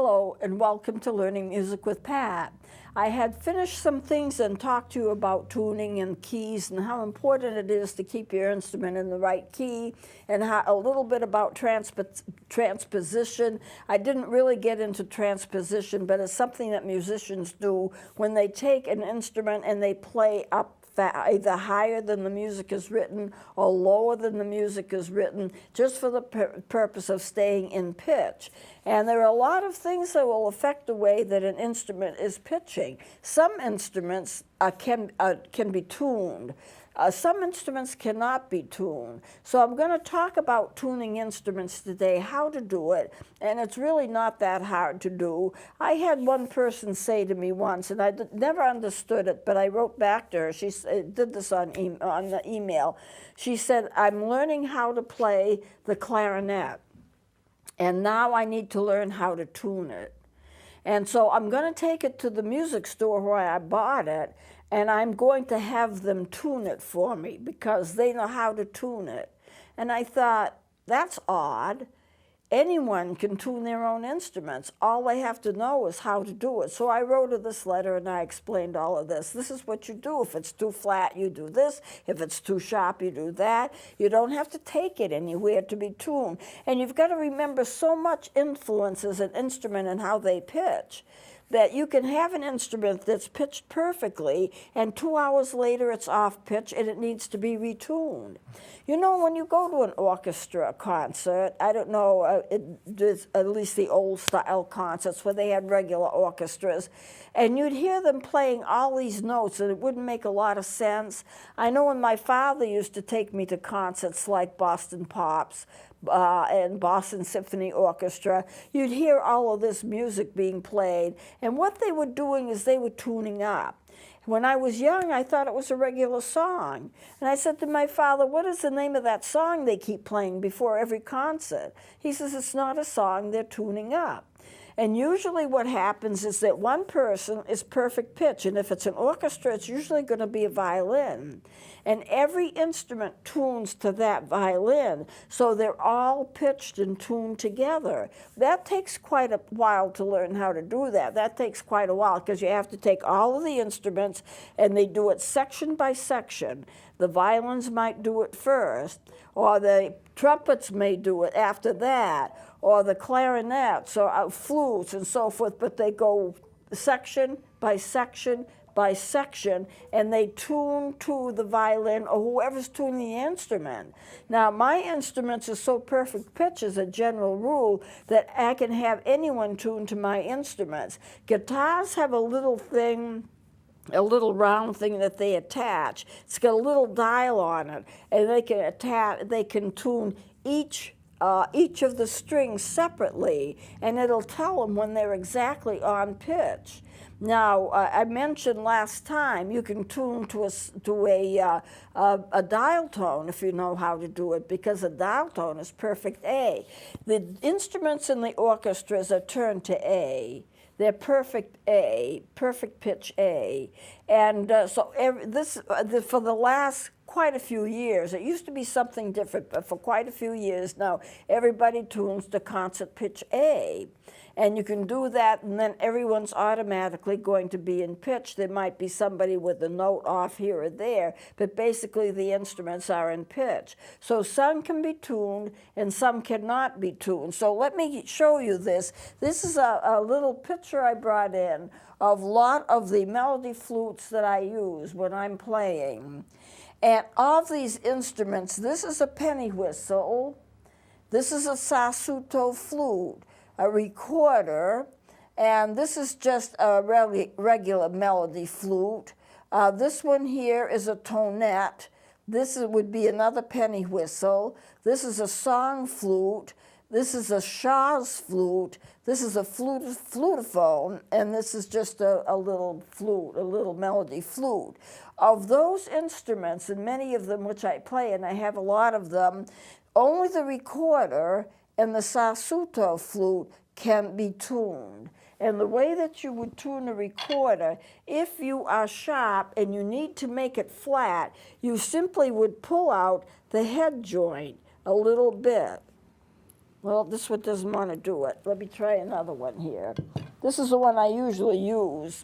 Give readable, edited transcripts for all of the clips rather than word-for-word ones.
Hello and welcome to Learning Music with Pat. I had finished some things and talked to you about tuning and keys and how important it is to keep your instrument in the right key, and a little bit about transposition. I didn't really get into transposition, but it's something that musicians do when they take an instrument and they play up either higher than the music is written or lower than the music is written, just for the purpose of staying in pitch. And there are a lot of things that will affect the way that an instrument is pitching. Some instruments can be tuned. Some instruments cannot be tuned. So I'm going to talk about tuning instruments today, how to do it, and it's really not that hard to do. I had one person say to me once, and I never understood it, but I wrote back to her. She did this on the email. She said, I'm learning how to play the clarinet, and now I need to learn how to tune it. And so I'm going to take it to the music store where I bought it, and I'm going to have them tune it for me because they know how to tune it. And I thought, that's odd. Anyone can tune their own instruments. All they have to know is how to do it. So I wrote her this letter and I explained all of this. This is what you do. If it's too flat, you do this. If it's too sharp, you do that. You don't have to take it anywhere to be tuned. And you've got to remember, so much influences an instrument and how they pitch, that you can have an instrument that's pitched perfectly and 2 hours later it's off pitch and it needs to be retuned. You know, when you go to an orchestra concert, I don't know, at least the old style concerts where they had regular orchestras, and you'd hear them playing all these notes and it wouldn't make a lot of sense. I know when my father used to take me to concerts like Boston Pops, and Boston Symphony Orchestra, you'd hear all of this music being played, and what they were doing is they were tuning up. When I was young, I thought it was a regular song. And I said to my father, what is the name of that song they keep playing before every concert? He says, it's not a song, they're tuning up. And usually what happens is that one person is perfect pitch, and if it's an orchestra, it's usually going to be a violin. And every instrument tunes to that violin, so they're all pitched and tuned together. That takes quite a while to learn how to do that. That takes quite a while because you have to take all of the instruments and they do it section by section. The violins might do it first, or the trumpets may do it after that, or the clarinets or flutes and so forth, but they go section by section by section, and they tune to the violin or whoever's tuning the instrument. Now, my instruments are so perfect pitch as a general rule that I can have anyone tune to my instruments. Guitars have a little thing, a little round thing that they attach. It's got a little dial on it, and they can tune each of the strings separately, and it'll tell them when they're exactly on pitch. Now, I mentioned last time you can tune to a dial tone if you know how to do it, because a dial tone is perfect A. The instruments in the orchestras are turned to A. They're perfect A, perfect pitch A. And for the last quite a few years, it used to be something different, but for quite a few years now, everybody tunes to concert pitch A. And you can do that, and then everyone's automatically going to be in pitch. There might be somebody with a note off here or there, but basically the instruments are in pitch. So some can be tuned, and some cannot be tuned. So let me show you this. This is a little picture I brought in of a lot of the melody flutes that I use when I'm playing. And of these instruments, this is a penny whistle, this is a sassoon flute, a recorder, and this is just a regular melody flute. This one here is a tonette. This would be another penny whistle. This is a song flute. This is a Shaw's flute. This is a flutophone, and this is just a little flute, a little melody flute. Of those instruments, and many of them which I play, and I have a lot of them, only the recorder and the sassoon flute can be tuned. And the way that you would tune a recorder, if you are sharp and you need to make it flat, you simply would pull out the head joint a little bit. Well, this one doesn't want to do it. Let me try another one here. This is the one I usually use.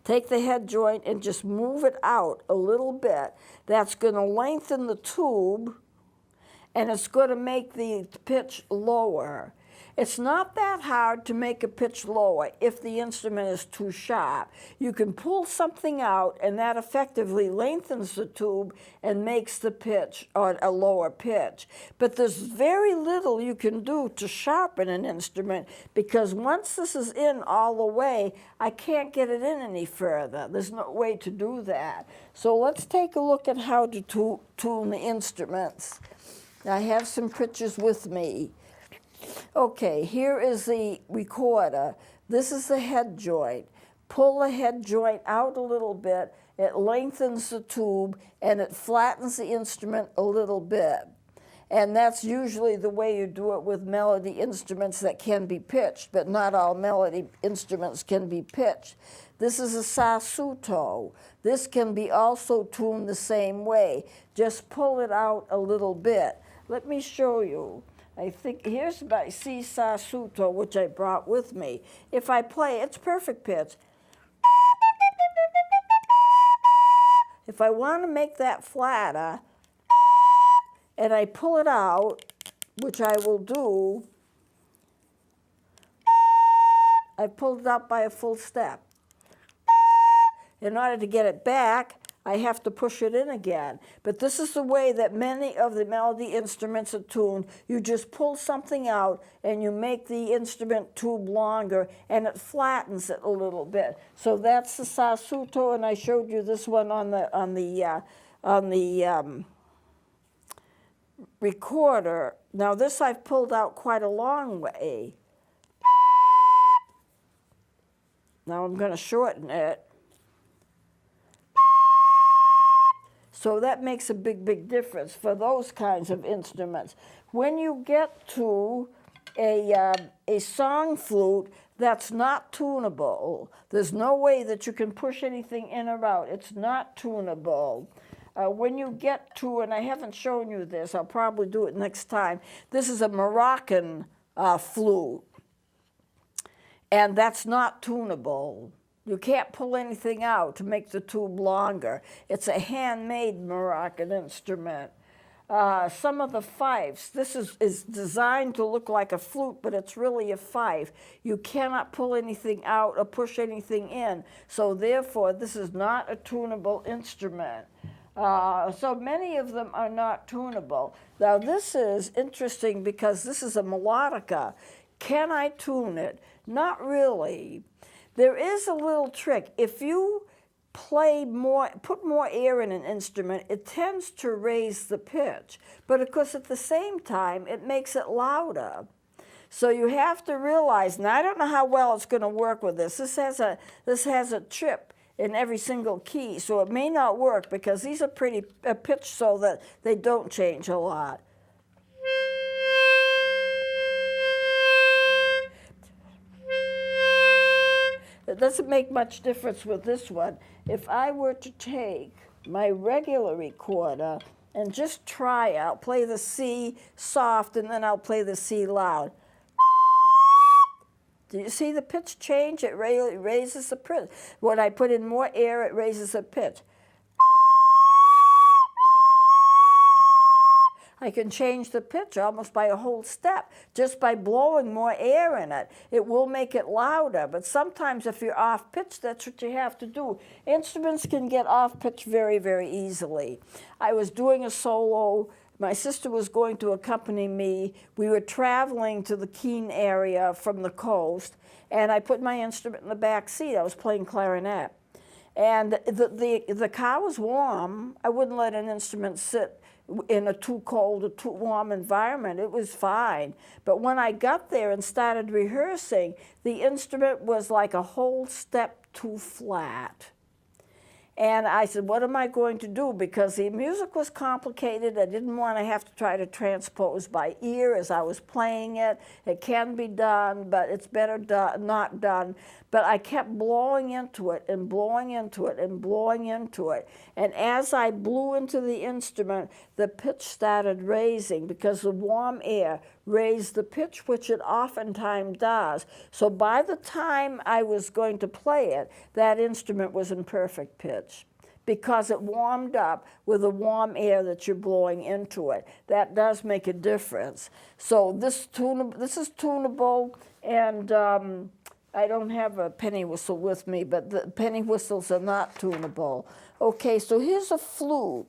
Take the head joint and just move it out a little bit. That's going to lengthen the tube, and it's going to make the pitch lower. It's not that hard to make a pitch lower if the instrument is too sharp. You can pull something out, and that effectively lengthens the tube and makes the pitch or a lower pitch. But there's very little you can do to sharpen an instrument, because once this is in all the way, I can't get it in any further. There's no way to do that. So let's take a look at how to tune the instruments. I have some pictures with me. Okay, here is the recorder. This is the head joint. Pull the head joint out a little bit. It lengthens the tube, and it flattens the instrument a little bit. And that's usually the way you do it with melody instruments that can be pitched, but not all melody instruments can be pitched. This is a sassoon. This can be also tuned the same way. Just pull it out a little bit. Let me show you. I think here's my C sassoon, which I brought with me. If I play, it's perfect pitch. If I want to make that flatter, and I pull it out, which I will do, I pulled it out by a full step. In order to get it back, I have to push it in again. But this is the way that many of the melody instruments are tuned. You just pull something out and you make the instrument tube longer, and it flattens it a little bit. So that's the sassuto, and I showed you this one on the recorder. Now this I've pulled out quite a long way. Now I'm going to shorten it. So that makes a big, big difference for those kinds of instruments. When you get to a song flute that's not tunable, there's no way that you can push anything in or out. It's not tunable. When you get to, and I haven't shown you this, I'll probably do it next time, this is a Moroccan flute, and that's not tunable. You can't pull anything out to make the tube longer. It's a handmade Moroccan instrument. Some of the fifes, this is designed to look like a flute, but it's really a fife. You cannot pull anything out or push anything in, so therefore this is not a tunable instrument. So many of them are not tunable. Now this is interesting because this is a melodica. Can I tune it? Not really. There is a little trick. If you play more, put more air in an instrument, it tends to raise the pitch. But of course, at the same time, it makes it louder. So you have to realize, and I don't know how well it's going to work with this. This has a trip in every single key, so it may not work because these are pretty pitched so that they don't change a lot. It doesn't make much difference with this one. If I were to take my regular recorder and just try, I'll play the C soft and then I'll play the C loud. Do you see the pitch change? It really raises the pitch. When I put in more air, it raises the pitch. I can change the pitch almost by a whole step just by blowing more air in it. It will make it louder, but sometimes if you're off pitch, that's what you have to do. Instruments can get off pitch very, very easily. I was doing a solo. My sister was going to accompany me. We were traveling to the Keene area from the coast, and I put my instrument in the back seat. I was playing clarinet. And the car was warm. I wouldn't let an instrument sit in a too cold or too warm environment. It was fine. But when I got there and started rehearsing, the instrument was like a whole step too flat. And I said, what am I going to do? Because the music was complicated. I didn't want to have to try to transpose by ear as I was playing it. It can be done, but it's better not done. But I kept blowing into it and blowing into it and blowing into it. And as I blew into the instrument, the pitch started raising because the warm air raise the pitch, which it oftentimes does. So by the time I was going to play it, that instrument was in perfect pitch, because it warmed up with the warm air that you're blowing into it. That does make a difference. So this is tunable, and I don't have a penny whistle with me, but the penny whistles are not tunable. Okay, so here's a flute.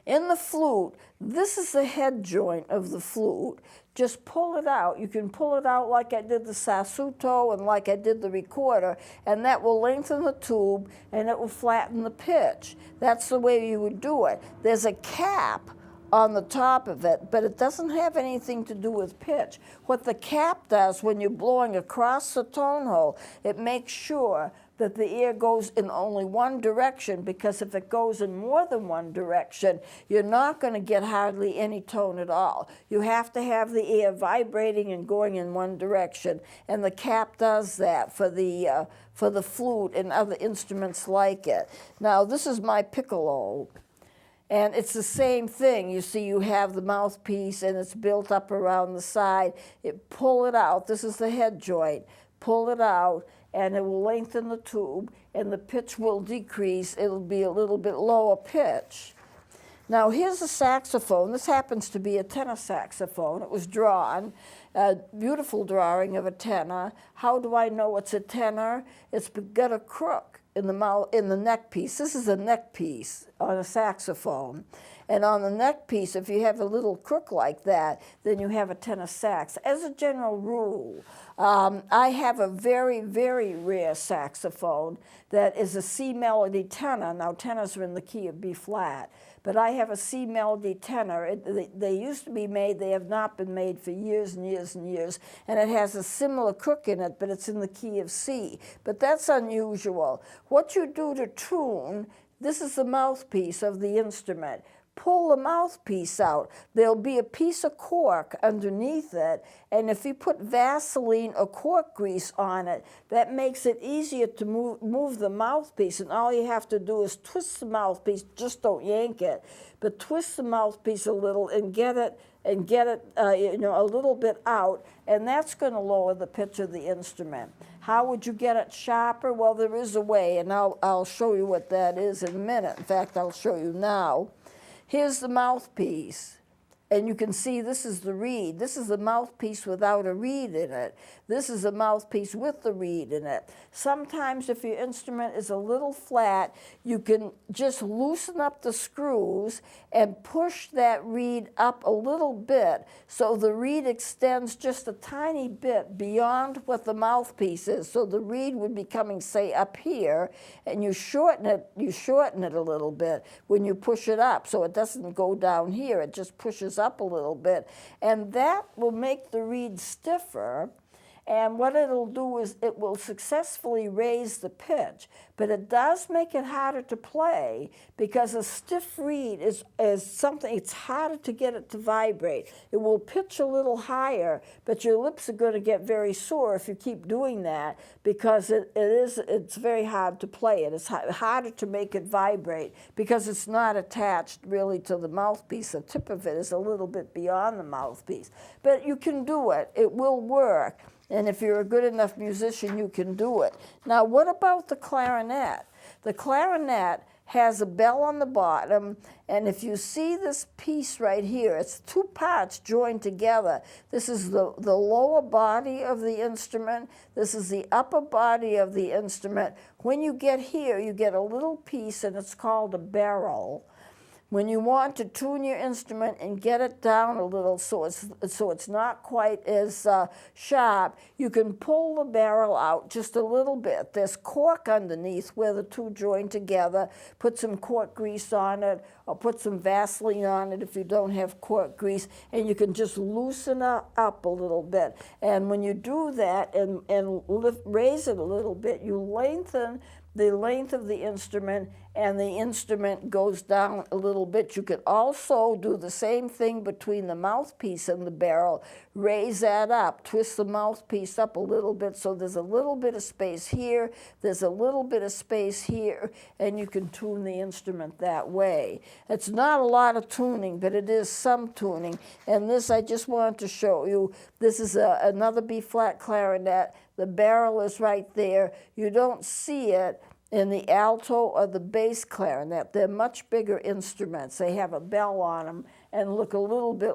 In the flute, this is the head joint of the flute. Just pull it out. You can pull it out like I did the sassoto and like I did the recorder, and that will lengthen the tube and it will flatten the pitch. That's the way you would do it. There's a cap on the top of it, but it doesn't have anything to do with pitch. What the cap does when you're blowing across the tone hole, it makes sure that the air goes in only one direction, because if it goes in more than one direction, you're not going to get hardly any tone at all. You have to have the air vibrating and going in one direction, and the cap does that for the flute and other instruments like it. Now, this is my piccolo. And it's the same thing. You see, you have the mouthpiece, and it's built up around the side. Pull it out. This is the head joint. Pull it out, and it will lengthen the tube, and the pitch will decrease. It'll be a little bit lower pitch. Now, here's a saxophone. This happens to be a tenor saxophone. It was drawn, a beautiful drawing of a tenor. How do I know it's a tenor? It's got a crook in the neck piece. This is a neck piece on a saxophone. And on the neck piece, if you have a little crook like that, then you have a tenor sax. As a general rule, I have a very, very rare saxophone that is a C melody tenor. Now, tenors are in the key of B flat, but I have a C melody tenor. They used to be made. They have not been made for years and years and years, and it has a similar crook in it, but it's in the key of C. But that's unusual. What you do to tune, this is the mouthpiece of the instrument. Pull the mouthpiece out. There'll be a piece of cork underneath it, and if you put Vaseline or cork grease on it, that makes it easier to move the mouthpiece, and all you have to do is twist the mouthpiece. Just don't yank it, but twist the mouthpiece a little and get it a little bit out, and that's going to lower the pitch of the instrument. How would you get it sharper? Well, there is a way, and I'll show you what that is in a minute. In fact, I'll show you now. Here's the mouthpiece, and you can see this is the reed. This is the mouthpiece without a reed in it. This is the mouthpiece with the reed in it. Sometimes if your instrument is a little flat, you can just loosen up the screws and push that reed up a little bit so the reed extends just a tiny bit beyond what the mouthpiece is. So the reed would be coming, say, up here, and you shorten it a little bit when you push it up, so it doesn't go down here. It just pushes up a little bit, and that will make the reed stiffer. And what it'll do is it will successfully raise the pitch, but it does make it harder to play, because a stiff reed is something, it's harder to get it to vibrate. It will pitch a little higher, but your lips are going to get very sore if you keep doing that, because it's very hard to play it. It's harder to make it vibrate because it's not attached really to the mouthpiece. The tip of it is a little bit beyond the mouthpiece. But you can do it. It will work. And if you're a good enough musician, you can do it. Now, what about the clarinet? The clarinet has a bell on the bottom, and if you see this piece right here, it's two parts joined together. This is the lower body of the instrument. This is the upper body of the instrument. When you get here, you get a little piece, and it's called a barrel. When you want to tune your instrument and get it down a little so it's not quite as sharp, you can pull the barrel out just a little bit. There's cork underneath where the two join together. Put some cork grease on it, or put some Vaseline on it if you don't have cork grease, and you can just loosen it up a little bit. And when you do that and raise it a little bit, you lengthen the length of the instrument, and the instrument goes down a little bit. You could also do the same thing between the mouthpiece and the barrel. Raise that up, twist the mouthpiece up a little bit so there's a little bit of space here, there's a little bit of space here, and you can tune the instrument that way. It's not a lot of tuning, but it is some tuning. And this I just wanted to show you. This is another B-flat clarinet. The barrel is right there. You don't see it in the alto or the bass clarinet. They're much bigger instruments. They have a bell on them and look a little bit,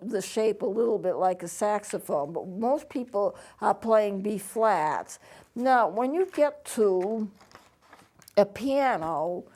the shape a little bit like a saxophone, but most people are playing B-flats. Now, when you get to a piano,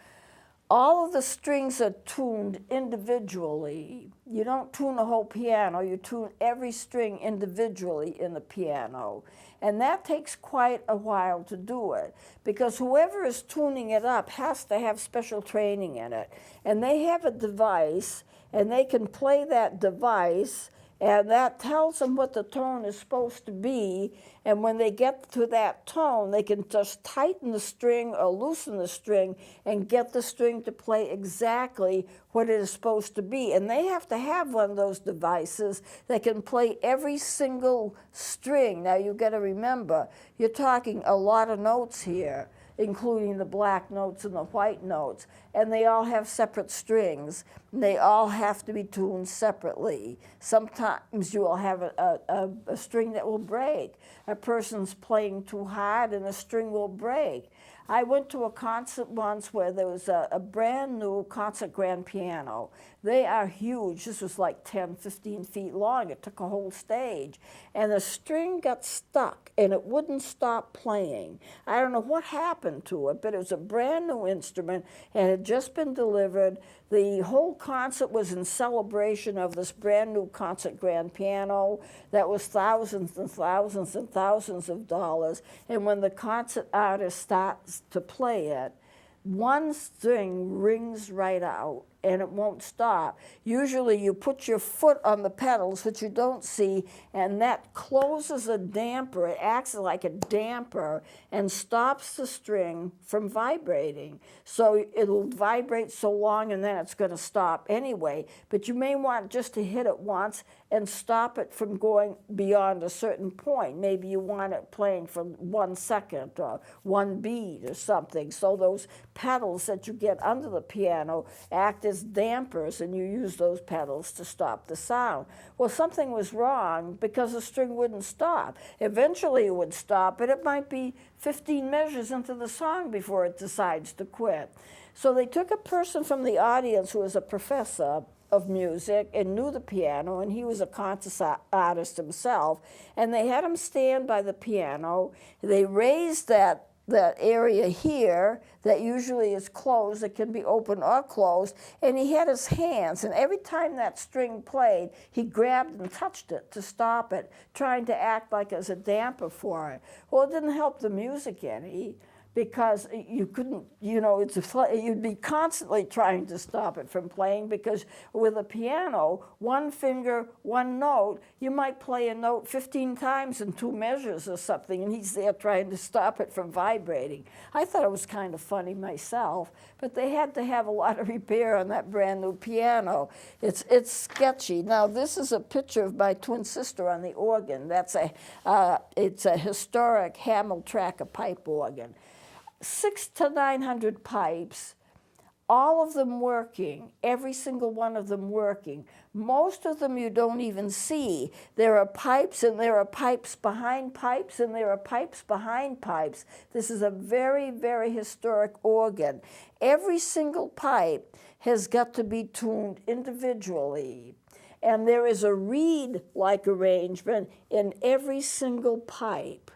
all of the strings are tuned individually. You don't tune the whole piano, you tune every string individually in the piano. And that takes quite a while to do it, because whoever is tuning it up has to have special training in it. And they have a device, and they can play that device, and that tells them what the tone is supposed to be. And when they get to that tone, they can just tighten the string or loosen the string and get the string to play exactly what it is supposed to be. And they have to have one of those devices that can play every single string. Now, you've got to remember, you're talking a lot of notes here, including the black notes and the white notes, and they all have separate strings, and they all have to be tuned separately. Sometimes you will have a string that will break. A person's playing too hard and a string will break. I went to a concert once where there was a brand new concert grand piano. They are huge. This was like 10, 15 feet long. It took a whole stage. And the string got stuck and it wouldn't stop playing. I don't know what happened to it, but it was a brand new instrument and had just been delivered. The whole concert was in celebration of this brand new concert grand piano that was thousands and thousands and thousands of dollars. And when the concert artist starts to play it, one string rings right out and it won't stop. Usually you put your foot on the pedals, which you don't see, and that closes a damper. It acts like a damper and stops the string from vibrating. So it'll vibrate so long and then it's going to stop anyway. But you may want just to hit it once and stop it from going beyond a certain point. Maybe you want it playing for 1 second or 1 beat or something. So those pedals that you get under the piano act as dampers, and you use those pedals to stop the sound. Well, something was wrong because the string wouldn't stop. Eventually it would stop, but it might be 15 measures into the song before it decides to quit. So they took a person from the audience who was a professor of music and knew the piano, and he was a concert artist himself, and they had him stand by the piano. They raised that area here that usually is closed, it can be open or closed, and he had his hands, and every time that string played, he grabbed and touched it to stop it, trying to act like as a damper for it. Well, it didn't help the music any, because you couldn't, you'd be constantly trying to stop it from playing, because with a piano, 1 finger, 1 note, you might play a note 15 times in 2 measures or something, and he's there trying to stop it from vibrating. I thought it was kind of funny myself, but they had to have a lot of repair on that brand new piano. It's sketchy. Now, this is a picture of my twin sister on the organ. It's a historic Hamel-Tracker pipe organ. 600 to 900 pipes, all of them working, every single one of them working. Most of them you don't even see. There are pipes, and there are pipes behind pipes, and there are pipes behind pipes. This is a very, very historic organ. Every single pipe has got to be tuned individually. And there is a reed-like arrangement in every single pipe.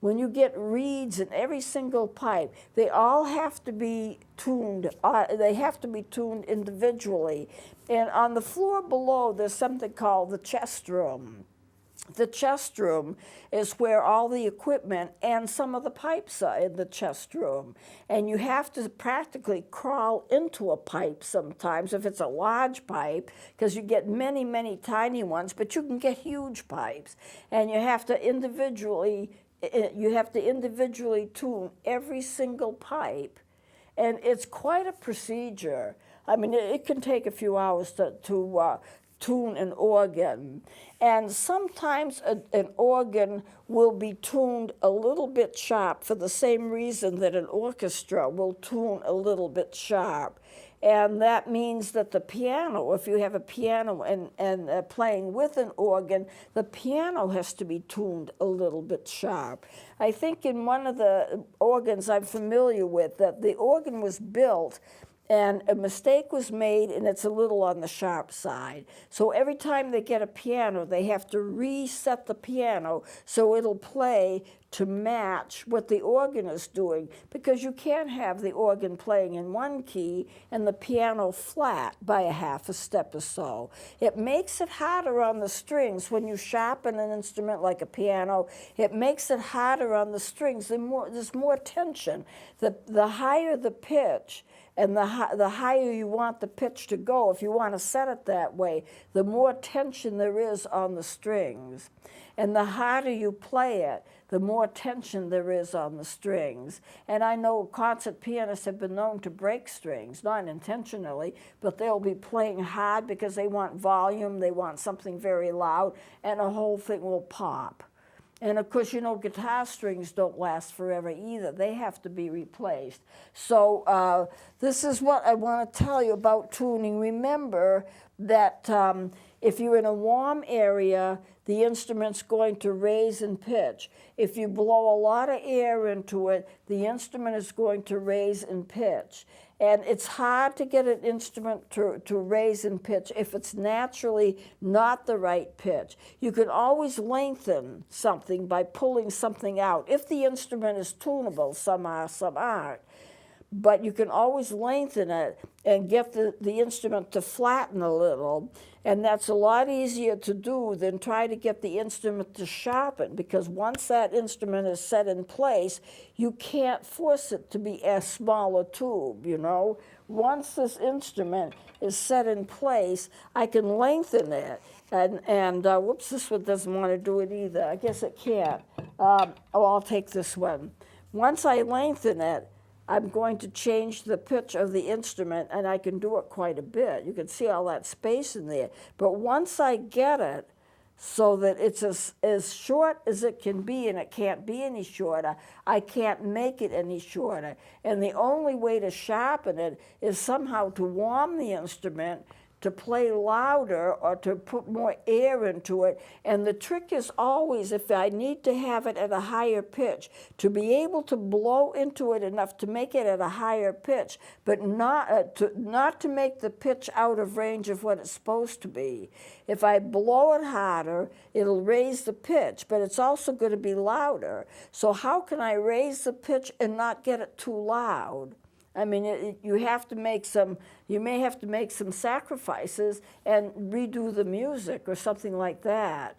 When you get reeds in every single pipe, they all have to be tuned. They have to be tuned individually. And on the floor below, there's something called the chest room. The chest room is where all the equipment and some of the pipes are in the chest room. And you have to practically crawl into a pipe sometimes if it's a large pipe, because you get many, many tiny ones, but you can get huge pipes. And you have to individually tune every single pipe, And it's quite a procedure. I mean, it can take a few hours to tune an organ. And sometimes an organ will be tuned a little bit sharp for the same reason that an orchestra will tune a little bit sharp. And that means that the piano, if you have a piano and playing with an organ, the piano has to be tuned a little bit sharp. I think in one of the organs I'm familiar with, that the organ was built and a mistake was made, and it's a little on the sharp side. So every time they get a piano, they have to reset the piano so it'll play to match what the organ is doing, because you can't have the organ playing in one key and the piano flat by a half a step or so. It makes it harder on the strings when you sharpen an instrument like a piano. It makes it harder on the strings. There's more tension. The higher the pitch, and the higher you want the pitch to go, if you want to set it that way, the more tension there is on the strings. And the harder you play it, the more tension there is on the strings. And I know concert pianists have been known to break strings, not intentionally, but they'll be playing hard because they want volume, they want something very loud, and the whole thing will pop. And of course, you know, guitar strings don't last forever either. They have to be replaced. So this is what I want to tell you about tuning. Remember that if you're in a warm area, the instrument's going to raise in pitch. If you blow a lot of air into it, the instrument is going to raise in pitch. And it's hard to get an instrument to raise in pitch if it's naturally not the right pitch. You can always lengthen something by pulling something out. If the instrument is tunable, some are, some aren't. But you can always lengthen it and get the instrument to flatten a little. And that's a lot easier to do than try to get the instrument to sharpen, because once that instrument is set in place, you can't force it to be a smaller tube, you know. Once this instrument is set in place, I can lengthen it. And whoops, this one doesn't want to do it either. I guess it can't. I'll take this one. Once I lengthen it, I'm going to change the pitch of the instrument, and I can do it quite a bit. You can see all that space in there. But once I get it so that it's as short as it can be, and it can't be any shorter, I can't make it any shorter. And the only way to sharpen it is somehow to warm the instrument, to play louder, or to put more air into it. And the trick is always, if I need to have it at a higher pitch, to be able to blow into it enough to make it at a higher pitch, but not to make the pitch out of range of what it's supposed to be. If I blow it harder, it'll raise the pitch, but it's also going to be louder. So how can I raise the pitch and not get it too loud? I mean, you have to make some, you may have to make some sacrifices and redo the music or something like that.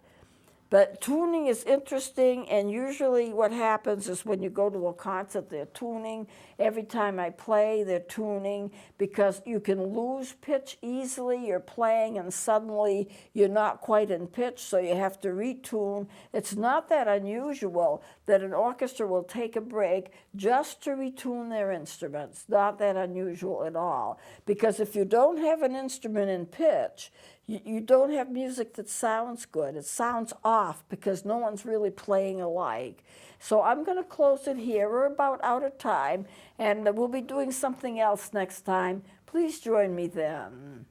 But tuning is interesting, and usually what happens is when you go to a concert, they're tuning. Every time I play, they're tuning, because you can lose pitch easily. You're playing and suddenly you're not quite in pitch, so you have to retune. It's not that unusual that an orchestra will take a break just to retune their instruments. Not that unusual at all, because if you don't have an instrument in pitch, you don't have music that sounds good. It sounds off because no one's really playing alike. So I'm going to close it here. We're about out of time, and we'll be doing something else next time. Please join me then.